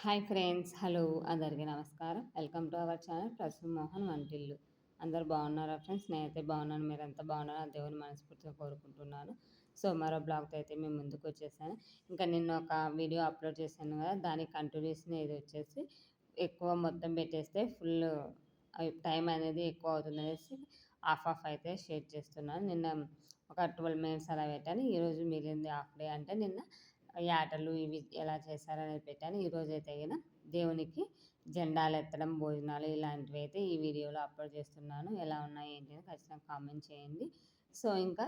Hi friends. Hello అందరికీ నమస్కారం. Welcome to our channel Prasoon Mohan వంటిల్లు. అందరూ బాగున్నారా ఫ్రెండ్స్? నేనైతే బాగున్నాను. మీరంతా బాగున్నారా? ఆ దేవుని మనస్ఫూర్తిగా కోరుకుంటున్నాను. సో, మరో బ్లాగ్‌తో అయితే మేము ముందుకు వచ్చేసాను. ఇంకా నిన్న ఒక వీడియో అప్లోడ్ చేశాను కదా! దానికి కంటిన్యూషన్ ఇది వచ్చేసి ఎక్కువ మొత్తం పెట్టేస్తే ఫుల్ టైం అనేది ఎక్కువ అవుతుందనేసి హాఫ్ హాఫ్ అయితే షేర్ చేస్తున్నాను. నిన్న ఒక 12 మినిట్స్ అలా పెట్టాను. ఈరోజు మిగిలింది హాఫ్ డే అంటే నిన్న యాటలు ఇవి ఎలా చేశారనేది పెట్టాను. ఈరోజైతే గిన దేవునికి జెండాలెత్తడం, భోజనాలు ఇలాంటివి అయితే ఈ వీడియోలో అప్లోడ్ చేస్తున్నాను. ఎలా ఉన్నాయి ఏంటి అని ఖచ్చితంగా కామెంట్ చేయండి. సో, ఇంకా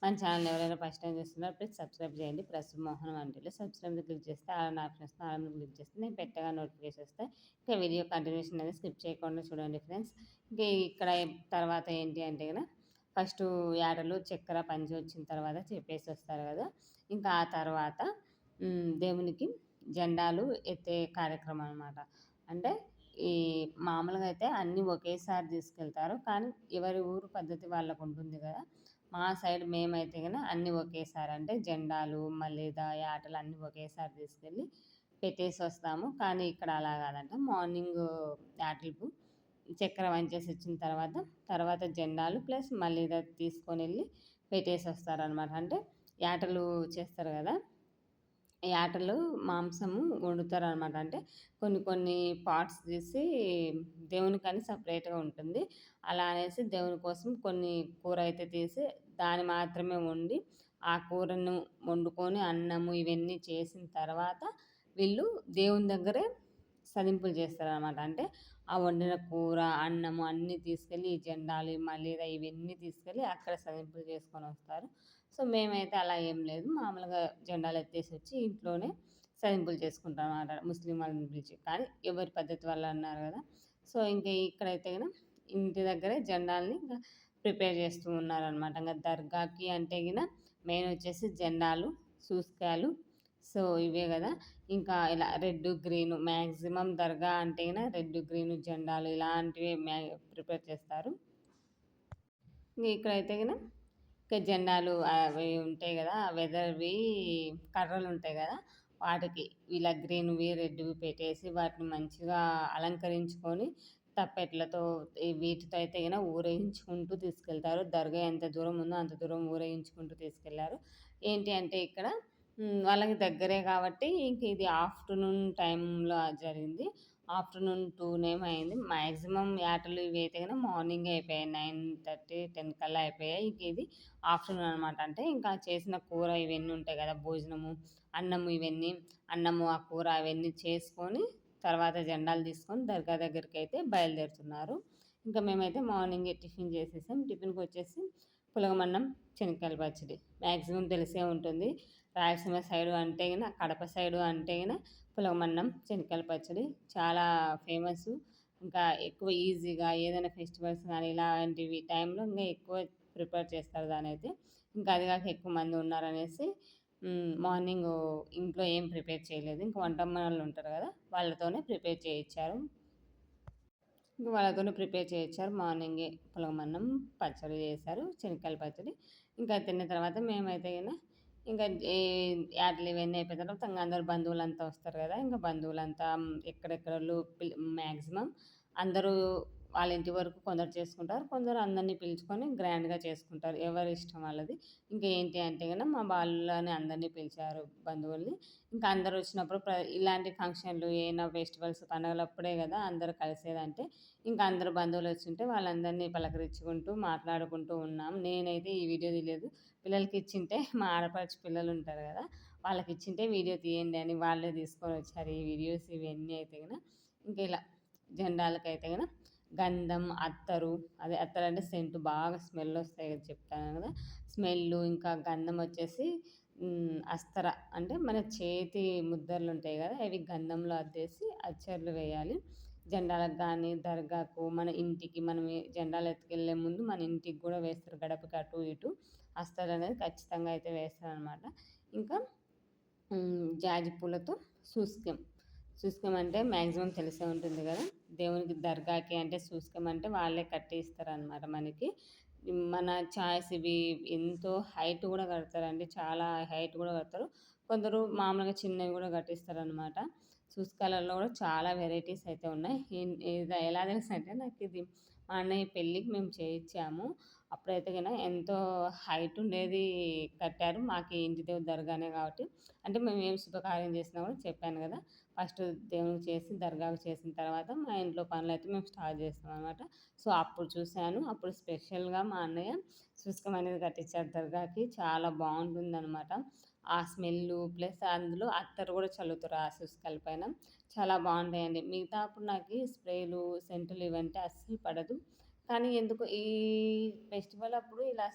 మన ఛానల్ ఎవరైనా ఫస్ట్ టైం చూస్తున్నారో ప్లీజ్ సబ్స్క్రైబ్ చేయండి. ప్రసూన్ మోహన్ వంటిల్లు సబ్స్క్రైబ్ క్లిక్ చేస్తే ఆల్ ఆప్షన్ వస్తుంది. ఆల్ మీద క్లిక్ చేస్తే నేను పెట్టగా నోటిఫికేషన్ వస్తాయి. ఇంకా వీడియో కంటిన్యూషన్ అనేది స్కిప్ చేయకుండా చూడండి ఫ్రెండ్స్. ఇంకా ఇక్కడ తర్వాత ఏంటి అంటే గిన ఫస్టు యాటలు చక్కెర పంచి వచ్చిన తర్వాత చెప్పేసి వస్తారు కదా! ఇంకా ఆ తర్వాత దేవునికి జెండాలు ఎత్తే కార్యక్రమం అనమాట. అంటే ఈ మామూలుగా అయితే అన్నీ ఒకేసారి తీసుకెళ్తారు. కానీ ఎవరి ఊరు పద్ధతి వాళ్ళకుంటుంది కదా! మా సైడ్ మేమైతే గన అన్నీ ఒకేసారి అంటే జెండాలు, మళ్ళీ యాటలు అన్నీ ఒకేసారి తీసుకెళ్ళి పెట్టేసి వస్తాము. కానీ ఇక్కడ అలా కాదంట. మార్నింగు యాటలకు చక్కెర వంచేసి వచ్చిన తర్వాత, తర్వాత జెండాలు ప్లస్ మళ్ళీ తీసుకొనెళ్ళి పెట్టేసి వస్తారనమాట. అంటే యాటలు చేస్తారు కదా! యాటలు మాంసము వండుతారనమాట. అంటే కొన్ని కొన్ని పార్ట్స్ తీసి దేవునికని సపరేట్‌గా ఉంటుంది. అలా అనేసి దేవుని కోసం కొన్ని కూర అయితే తీసి దాన్ని మాత్రమే వండి, ఆ కూరను వండుకొని అన్నము ఇవన్నీ చేసిన తర్వాత వీళ్ళు దేవుని దగ్గరే సదింపులు చేస్తారనమాట. అంటే ఆ వండిన కూర, అన్నము అన్నీ తీసుకెళ్ళి ఈ జెండాలు, మలీదా ఇవన్నీ తీసుకెళ్ళి అక్కడ సదింపులు చేసుకొనొస్తారు. సో, మేమైతే అలా ఏం లేదు. మామూలుగా జెండాలు ఎత్తేసి వచ్చి ఇంట్లోనే సదింపులు చేసుకుంటాం అన్నమాట. ముస్లిం వాళ్ళని పిలిచి. కానీ ఎవరి పద్ధతి వాళ్ళు అన్నారు కదా! సో, ఇంక ఇక్కడైతే గిన ఇంటి దగ్గరే జెండాల్ని ఇంక ప్రిపేర్ చేస్తూ ఉన్నారనమాట. ఇంక దర్గాకి అంటే గిన మెయిన్ వచ్చేసి జెండాలు, సూస్కాయలు. సో, ఇవే కదా! ఇంకా ఇలా రెడ్డు, గ్రీను మ్యాక్సిమం దర్గా అంటే గిన రెడ్డు, గ్రీను జెండాలు ఇలాంటివే ప్రిపేర్ చేస్తారు. ఇంక ఇక్కడైతే గిన జెండాలు అవి ఉంటాయి గదా! వెదర్‌వి కర్రలుంటాయి గదా! వాటికి ఇలా గ్రీన్‌వి, రెడ్‌వి పెట్టేసి వాటిని మంచిగా అలంకరించుకొని తప్పెట్లతో వీటితో అయితే గిన ఊరేగించుకుంటూ తీసుకెళ్తారు. దర్గా ఎంత దూరం ఉందో అంత దూరం ఊరేగించుకుంటూ తీసుకెళ్లారు. ఏంటి అంటే ఇక్కడ వాళ్ళకి దగ్గరే కాబట్టి ఇంక ఇది ఆఫ్టర్‌నూన్ టైంలో జరిగింది. ఆఫ్టర్‌నూన్ 2 ఏమో అయింది. మాక్సిమం యాటలు ఇవి అయితే గన మార్నింగే అయిపోయాయి. 9:30, 10 కల్లా అయిపోయాయి. ఇంక ఇది ఆఫ్టర్‌నూన్ అనమాట. అంటే ఇంకా చేసిన కూర ఇవన్నీ ఉంటాయి గదా! భోజనము, అన్నము ఇవన్నీ, అన్నము, ఆ కూర అవన్నీ చేసుకొని తర్వాత జెండాలు తీసుకొని దర్గా దగ్గరికైతే బయలుదేరుతున్నారు. ఇంకా మేమైతే మార్నింగే టిఫిన్ చేసేసాం. టిఫిన్‌కొచ్చేసి పులగమన్నం, శనక్కాయల పచ్చడి. మాక్సిమం తెలిసే ఉంటుంది. రాయలసీమ సైడు అంటే గిన, కడప సైడు అంటే గిన పులగమన్నం, శనక్కాయల పచ్చడి చాలా ఫేమసు. ఇంకా ఎక్కువ ఈజీగా ఏదైనా ఫెస్టివల్స్ గానీ ఇలాంటివి టైంలో ఇంగా ఎక్కువ ప్రిపేర్ చేస్తారు దాన్నయితే. ఇంకా అది గాక ఎక్కువ మంది ఉన్నారనేసి మార్నింగు ఇంట్లో ఏం ప్రిపేర్ చేయలేదు. ఇంక వంటమ్మోళ్ళు ఉంటారు గదా! వాళ్ళతోనే ప్రిపేర్ చేయిచ్చారు. ఇంక వాళ్ళతోనే ప్రిపేర్ చేయిచ్చారు. మార్నింగే పులగమన్నం, పచ్చడి చేశారు. శనక్కాయల పచ్చడి. ఇంకా తిన్న తర్వాత మేమైతే గిన ఇంకా ఈ యాటలు ఇవన్నీ అయిపోయిన తర్వాత ఇంక అందరూ బంధువులంతా వస్తారు గదా! ఇంక బంధువులంతా ఎక్కడెక్కడోళ్ళు మాక్సిమం అందరూ వాళ్ళ ఇంటి వరకు కొందరు చేసుకుంటారు. కొందరు అందరిని పిలుచుకొని గ్రాండ్‌గా చేసుకుంటారు. ఎవరి ఇష్టం వాళ్ళది. ఇంకా ఏంటి అంటే గన మా వాళ్ళని అందరిని పిలిచారు బంధువుల్ని. ఇంకా అందరూ వచ్చినప్పుడు ఇలాంటి ఫంక్షన్‌లు ఏమైనా ఫెస్టివల్స్, పండుగలప్పుడే గదా! అందరూ కలిసేదంటే, ఇంకా అందరూ బంధువులు వచ్చుంటే వాళ్ళందరినీ పలకరించుకుంటూ, మాట్లాడుకుంటూ ఉన్నాం. నేనైతే ఈ వీడియో తీయలేదు. పిల్లలకి ఇచ్చింటే మా ఆడపడుచు పిల్లలుంటారు గదా! వాళ్ళకిచ్చింటే వీడియో తీయండి అని వాళ్ళే తీసుకొనొచ్చారు ఈ వీడియోస్ ఇవన్నీ అయితే గిన. ఇంక ఇలా జెండాలకైతే గిన గంధం, అత్తరు అదే అత్తరంటే సెంటు బాగా స్మెల్లొస్తాయి కదా! చెప్తాను గదా! స్మెల్లు ఇంకా గంధం వచ్చేసి అస్తర అంటే మన చేతి ముద్దర్లుంటాయి గదా! అవి గంధంలో అద్దేసి అచ్చర్లు వేయాలి. జెండాలకు గానీ, దర్గాకు, మన ఇంటికి మనం జెండాలు ఎత్తుకెళ్ళే ముందు మన ఇంటికి గూడా వేస్తారు. గడపకి అటు ఇటు అస్తరనేది ఖచ్చితంగా అయితే వేస్తారనమాట. ఇంకా జాజి పూలతో సూస్కం. సూస్కం అంటే మాక్సిమం తెలిసే ఉంటుంది గదా! దేవునికి దర్గాకి అంటే సూస్కం అంటే వాళ్ళే కట్టి ఇస్తారనమాట మనకి. మన చాయిస్ ఇవి ఎంతో హైట్ గూడా కడతారండి. చాలా హైట్ గూడా కడతారు. కొందరు మామూలుగా చిన్నవి గూడా కట్టిస్తారనమాట. చూస్ కలర్‌లో కూడా చాలా వెరైటీస్ అయితే ఉన్నాయి. ఇది ఎలా తెలుసంటే నాకిది మా అన్నయ్య పెళ్ళికి మేము చేయించాము. అప్పుడైతే గిన ఎంతో హైట్ ఉండేది కట్టారు. మాకు ఇంటి దేవుడు దర్గానే కాబట్టి అంటే మేము ఏం శుభకార్యం చేసినా కూడా చెప్పాను కదా! ఫస్ట్ దేవునికి చేసి దర్గాకు చేసిన తర్వాత మా ఇంట్లో పనులైతే మేము స్టార్ట్ చేస్తామనమాట. సో, అప్పుడు చూశాను. అప్పుడు స్పెషల్‌గా మా అన్నయ్య శుస్కం అనేది కట్టించారు దర్గాకి. చాలా బావుంటుందనమాట. ఆ స్మెల్లు ప్లస్ అందులో అత్తరు కూడా చల్లుతారు ఆ శుస్కాల పైన. చాలా బావుంటాయండి. మిగతా అప్పుడు నాకీ స్ప్రేలు, సెంటులు ఇవంటే అస్సలు పడదు. కానీ ఎందుకో ఈ ఫెస్టివల్ అప్పుడు ఇలా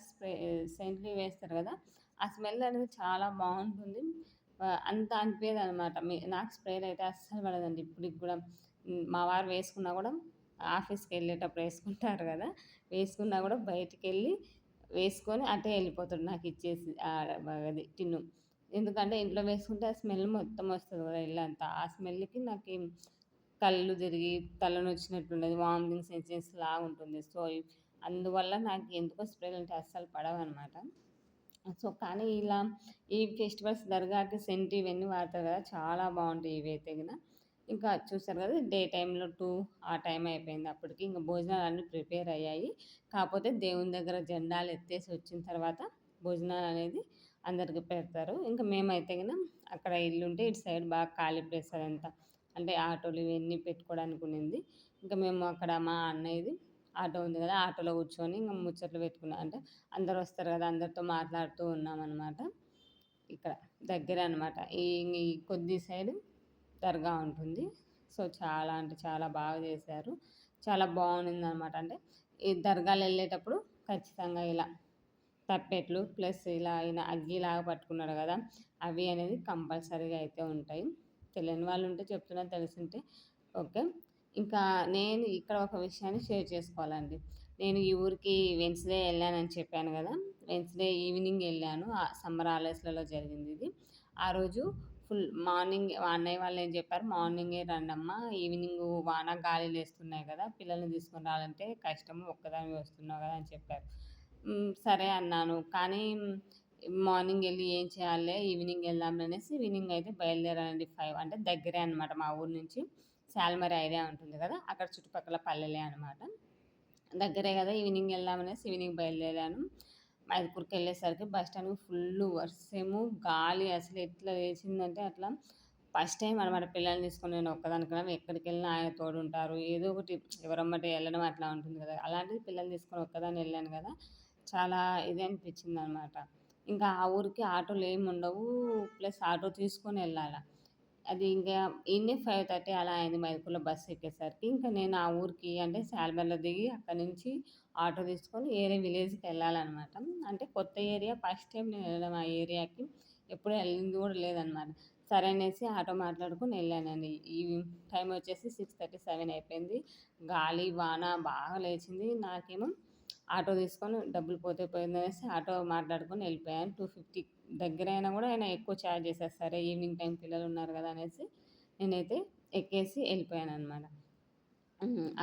సెంట్లు వేస్తారు కదా! ఆ స్మెల్ అనేది చాలా బావుంటుంది. అంత అనిపియదనమాట. నాకు స్ప్రేలు అయితే అస్సలు పడదండి. ఇప్పటికి కూడా మా వారు వేసుకున్నా కూడా ఆఫీస్‌కెళ్ళేటప్పుడు వేసుకుంటారు కదా! వేసుకున్నా కూడా బయటికెళ్ళి వేసుకొని అటే వెళ్ళిపోతాడు నాకిచ్చేసి అది టిన్ను. ఎందుకంటే ఇంట్లో వేసుకుంటే ఆ స్మెల్ మొత్తం వస్తది కదా ఇల్లంతా. ఆ స్మెల్‌కి నాకి కళ్ళు తిరిగి తలనొచ్చినట్టుండేది. వామిటింగ్ సెన్సేషన్ లాగా ఉంటుంది. సో, అందువల్ల నాకు ఎందుకో స్ప్రేలంటే అస్సలు పడవనమాట. సో, కానీ ఇలా ఈ ఫెస్టివల్స్ దర్గాకి సెంట్ ఇవన్నీ వాడతారు కదా! చాలా బావుంటాయి ఇవైతే గిన. ఇంకా చూసారు కదా! డే టైమ్‌లో 2 ఆ టైం అయిపోయింది అప్పటికి. ఇంక భోజనాలన్నీ ప్రిపేర్ అయ్యాయి. కాపోతే దేవుని దగ్గర జెండాలు ఎత్తేసి వచ్చిన తర్వాత భోజనాలనేది అందరికి పెడతారు. ఇంక మేమైతే గిన అక్కడ ఇల్లుంటే ఇటు సైడ్ బాగా ఖాళీ ప్లేస్ అదంతా. అంటే ఆటోలు ఇవన్నీ పెట్టుకోవడానికి ఉండింది. ఇంక మేము అక్కడ మా అన్నయ్యది ఆటో ఉంది కదా! ఆటోలో కూర్చొని ఇంక ముచ్చట్లు పెట్టుకున్నాం. అంటే అందరూ వస్తారు కదా! అందరితో మాట్లాడుతూ ఉన్నామనమాట. ఇక్కడ దగ్గరే అనమాట. ఈ కొద్ది సైడు దర్గా ఉంటుంది. సో, చాలా అంటే చాలా బాగా చేశారు. చాలా బావుండిందనమాట. అంటే ఈ దర్గాలెళ్ళేటప్పుడు ఖచ్చితంగా ఇలా తప్పెట్లు ప్లస్ ఇలా ఈయన అగ్గిలాగా పట్టుకున్నాడు గదా! అవి అనేది కంపల్సరీగా అయితే ఉంటాయి. తెలియని వాళ్ళుంటే చెప్తున్నా, తెలిసుంటే ఓకే. ఇంకా నేను ఇక్కడ ఒక విషయాన్ని షేర్ చేసుకోవాలండి. నేను ఈ ఊరికి వెన్స్‌డే ఎళ్ళానని చెప్పాను గదా! వెన్స్‌డే ఈవినింగ్ ఎళ్ళాను. సమ్మర్ హాలిడేస్‌లలో జరిగిందిది. ఆ రోజు మార్నింగ్ మా అన్నయ్య వాళ్ళేం చెప్పారు, "మార్నింగే రండమ్మా, ఈవినింగు వాన, గాలులేస్తున్నాయి గదా! పిల్లల్ని తీసుకొని రావాలంటే కష్టము. ఒక్కదానివే వస్తున్నావు గదా!" అని చెప్పారు. సరే అన్నాను. కానీ మార్నింగ్ ఎళ్లి ఏం చేయాలిలే, ఈవినింగ్ ఎళ్దాంలే అనేసి ఈవినింగ్ అయితే బయలుదేరానండి. 5 అంటే దగ్గరే అనమాట మా ఊరు నుంచి. శాల్మరి ఐడియా ఉంటుంది గదా! అక్కడ చుట్టుపక్కల పల్లెలే అనమాట. దగ్గరే గదా! ఈవినింగ్ ఎళ్దామనేసి ఈవినింగ్ బయలుదేరాను. మైదుకూరుకెళ్ళేసరికి బస్ స్టాండ్‌కి ఫుల్లు వర్షము, గాలి అసలు ఎట్లా లేచిందంటే అట్లా ఫస్ట్ టైమ్ అనమాట పిల్లల్ని తీసుకొని నేను ఒక్కదానికెళ్ళడం. ఎక్కడికెళ్ళినా ఆయన తోడుంటారు. ఏదో ఒకటి ఎవరెమ్మటే ఎళ్ళడం అట్లా ఉంటుంది గదా! అలాంటిది పిల్లల్ని తీసుకొని ఒక్కదాన్నే ఎళ్ళాను గదా! చాలా ఇది అనిపించిందనమాట. ఇంకా ఆ ఊరికి ఆటోలేముండవు. ప్లస్ ఆటో తీసుకొని ఎళ్ళాల. అది ఇంకా ఈడనే 5:30 అలా అయింది మైదుకూరులో బస్ ఎక్కేసరికి. ఇంకా నేను ఆ ఊరికి అంటే శాల్మర్‌లో దిగి అక్కడి నుంచి ఆటో తీసుకొని వేరే విలేజ్‌కెళ్ళాలనమాట. అంటే కొత్త ఏరియా ఫస్ట్ టైమ్ నేను వెళ్ళడం ఆ ఏరియాకి. ఎప్పుడు ఎళ్ళింది కూడా లేదనమాట. సరే అనేసి ఆటో మాట్లాడుకొని ఎళ్ళానండి. ఈ టైం వచ్చేసి 6:30, 7 అయిపోయింది. గాలి, వాన బాగా లేచింది. నాకేమో ఆటో తీసుకొని డబ్బులు పోతే పోయిందనేసి ఆటో మాట్లాడుకొని వెళ్ళిపోయాను. 250 దగ్గరైనా కూడా ఆయన ఎక్కువ ఛార్జ్ చేశారు. సరే ఈవినింగ్ టైం పిల్లలున్నారు కదా! అనేసి నేనైతే ఎక్కేసి వెళ్ళిపోయాననమాట.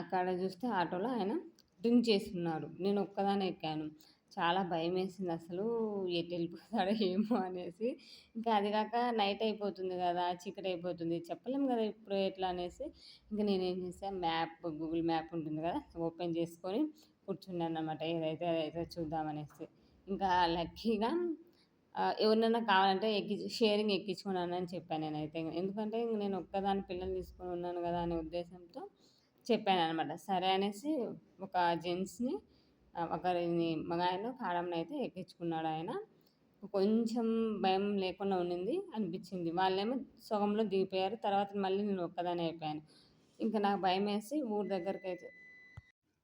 అక్కడ చూస్తే ఆటోలో ఆయన డ్రింక్ చేసున్నాడు. నేను ఒక్కదాన్నే ఎక్కాను. చాలా భయమేసిందసలు. ఎటెళ్ళిపోతాడో ఏమో అనేసి. ఇంకా అది కాక నైట్ అయిపోతుంది గదా! చీకటయిపోతుంది. చెప్పలేం గదా! ఇప్పుడు ఎట్లా అనేసి ఇంక నేనేం చేశా, గూగుల్ మ్యాప్ ఉంటుంది గదా! ఓపెన్ చేసుకొని కూర్చున్నాననమాట. ఏదైతే అదైతే చూద్దామనేసి. ఇంకా లక్కీగా ఎవరినైనా కావాలంటే షేరింగ్ ఎక్కించుకున్నానని చెప్పాను నేనైతే. ఎందుకంటే నేను ఒక్కదాన్ని పిల్లల్ని తీసుకొని ఉన్నాను గదా! అనే ఉద్దేశంతో చెప్పాననమాట. సరే అనేసి ఒక జెంట్స్‌ని ఒకరిని మగాయనో, ఆడమనైతే ఎక్కించుకున్నాడాయన. కొంచెం భయం లేకుండా ఉండింది అనిపిచ్చింది. వాళ్ళేమో సగంలో దిగిపోయారు. తర్వాత మళ్ళీ నేను ఒక్కదాన్నే అయిపోయాను. ఇంక నాకు భయమేసి ఊరు దగ్గరకైతే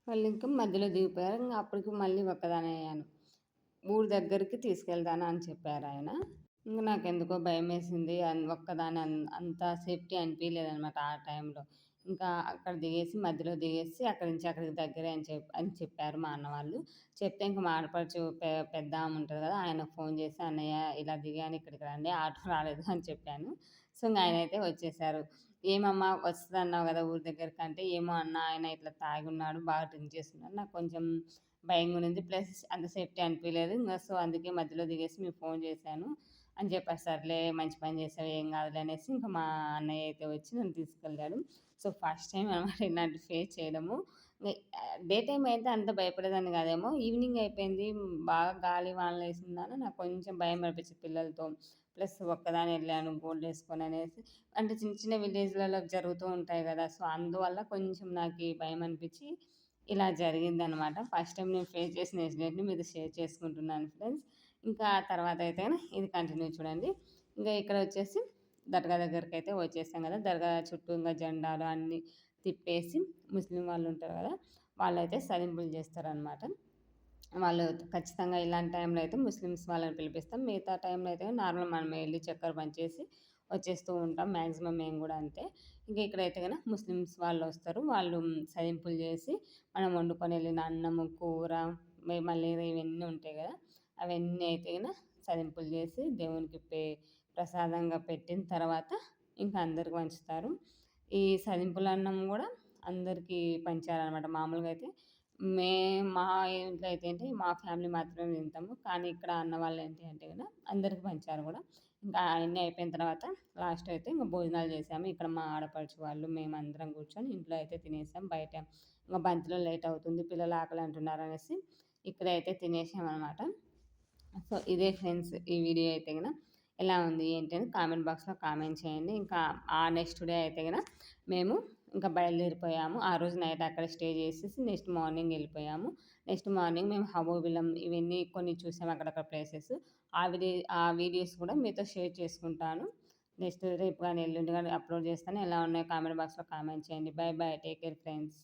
వాళ్ళింక మధ్యలో దిగిపోయారు. ఇంగ అప్పటికి మళ్ళీ ఒక్కదాన్నే అయ్యాను. ఊరు దగ్గరికి తీసుకెళ్తాను అని చెప్పారాయన. ఇంక నాకెందుకో భయమేసింది. ఒక్కదాన్ని అంత సేఫ్టీ అనిపియలేదనమాట ఆ టైంలో. ఇంకా అక్కడ దిగేసి మధ్యలో దిగేసి అక్కడి నుంచి అక్కడికి దగ్గరే అని చెప్పారు మా అన్న వాళ్ళు. చెప్తే ఇంక మా ఆడపడుచు పెద్దామె ఉంటది కదా! ఆయనకు ఫోన్ చేసి, "అన్నయ్య ఇలా దిగాను ఇక్కడికి రండి. ఆటో రాలేదు" అని చెప్పాను. సో, ఇంగ ఆయనైతే వచ్చేసారు. "ఏమమ్మా వస్తదన్నావు కదా ఊరి దగ్గరికి" అంటే, "ఏమో అన్న ఆయన ఇట్లా తాగున్నాడు. బాగా డ్రింక్ చేస్తున్నాడు. నాకు కొంచెం భయంగుండింది. ప్లస్ అంత సేఫ్టీ అనిపియలేదు. ఇంగ సో, అందుకే మధ్యలో దిగేసి మీకు ఫోన్ చేశాను" అని చెప్పారు. సర్లే మంచి పని చేసావు ఏం కాదులే అనేసి ఇంకా మా అన్నయ్య అయితే వచ్చి నన్ను తీసుకెళ్ళాడు. సో, ఫస్ట్ టైమ్ అనమాట ఇలాంటి ఫేస్ చేయడము. నే డే టైమ్ అయితే అంత భయపడేదాన్ని కాదేమో. ఈవినింగ్ అయిపోయింది. బాగా గాలి వానలేసిందని నాకు కొంచెం భయం అనిపించింది పిల్లలతో. ప్లస్ ఒక్కదాన్నే ఎళ్ళాను గోల్డేసుకొని అనేసి. అంటే చిన్న చిన్న విలేజ్‌లలో జరుగుతూ ఉంటాయి గదా! సో, అందువల్ల కొంచెం నాకీ భయమనిపిచ్చి ఇలా జరిగిందనమాట. ఫస్ట్ టైమ్ నేను ఫేస్ చేసిన ఇన్సిడెంట్‌ని మీతో షేర్ చేసుకుంటున్నాను ఫ్రెండ్స్. ఇంకా తర్వాతయితే ఇది కంటిన్యూ చూడండి. ఇంగా ఇక్కడొచ్చేసి దర్గా దగ్గరికైతే వచ్చేసాం గదా! దర్గా చుట్టూ ఇంగ జెండాలు అన్నీ తిప్పేసి ముస్లిం వాళ్ళుంటారు గదా! వాళ్ళైతే సలింపులు జేస్తారనమాట. వాళ్ళు ఖచ్చితంగా ఇలాంటి టైంలో అయితే ముస్లిమ్స్ వాళ్ళని పిలిపిస్తాం. మిగతా టైంలో అయితే నార్మల్ మనమే ఎళ్లి చక్కర పంచేసి వచ్చేస్తూ ఉంటాం. మాక్సిమం మేము గూడా అంతే. ఇంక ఇక్కడైతే గన ముస్లిమ్స్ వాళ్ళొస్తారు. వాళ్ళు సైంపులు జేసి మనం వండుకొని ఎళ్ళిన అన్నము, కూర మళ్ళీ ఇవన్నీ ఉంటాయి గదా! అవన్నీ అయితే గిన సలింపులు జేసి దేవునికి ప్రసాదంగా పెట్టిన తర్వాత ఇంకా అందరికి పంచుతారు. ఈ సలింపులన్నం గూడా అందరికీ పంచారనమాట. మామూలుగా అయితే మా ఇంట్లో అయితే ఏంటి మా ఫ్యామిలీ మాత్రమే తింటాము. కానీ ఇక్కడ అన్న వాళ్ళు ఏంటి అంటే గన అందరికి పంచారు గూడా. ఇంకా అయన్నీ అయిపోయిన తర్వాత లాస్ట్ అయితే ఇంక భోజనాలు చేసాము. ఇక్కడ మా ఆడపడుచు వాళ్ళు, మేమందరం కూర్చొని ఇంట్లో అయితే తినేసాం. బయట ఇంక బంతిలో లేట్ అవుతుంది. పిల్లలు ఆకలి అంటున్నారనేసి ఇక్కడైతే తినేసామనమాట. సో, ఇదే ఫ్రెండ్స్ ఈ వీడియో అయితే గన ఎలా ఉంది ఏంటి అని కామెంట్ బాక్స్‌లో కామెంట్ చేయండి. ఇంకా ఆ నెక్స్ట్ డే అయితే గన మేము ఇంకా బయలుదేరిపోయాము. ఆ రోజు నైట్ అక్కడే స్టే చేసేసి నెక్స్ట్ మార్నింగ్ ఎళ్ళిపోయాము. నెక్స్ట్ మార్నింగ్ మేము అహోబిలం ఇవన్నీ కొన్ని చూసాము అక్కడక్కడ ప్లేసెస్. ఆ వీడియోస్ కూడా మీతో షేర్ చేసుకుంటాను. నెక్స్ట్ రేపు గాని, ఎల్లుండి గాని అప్‌లోడ్ చేస్తాను. ఎలా ఉన్నాయో కామెంట్ బాక్స్‌లో కామెంట్ చేయండి. By by. Take care friends.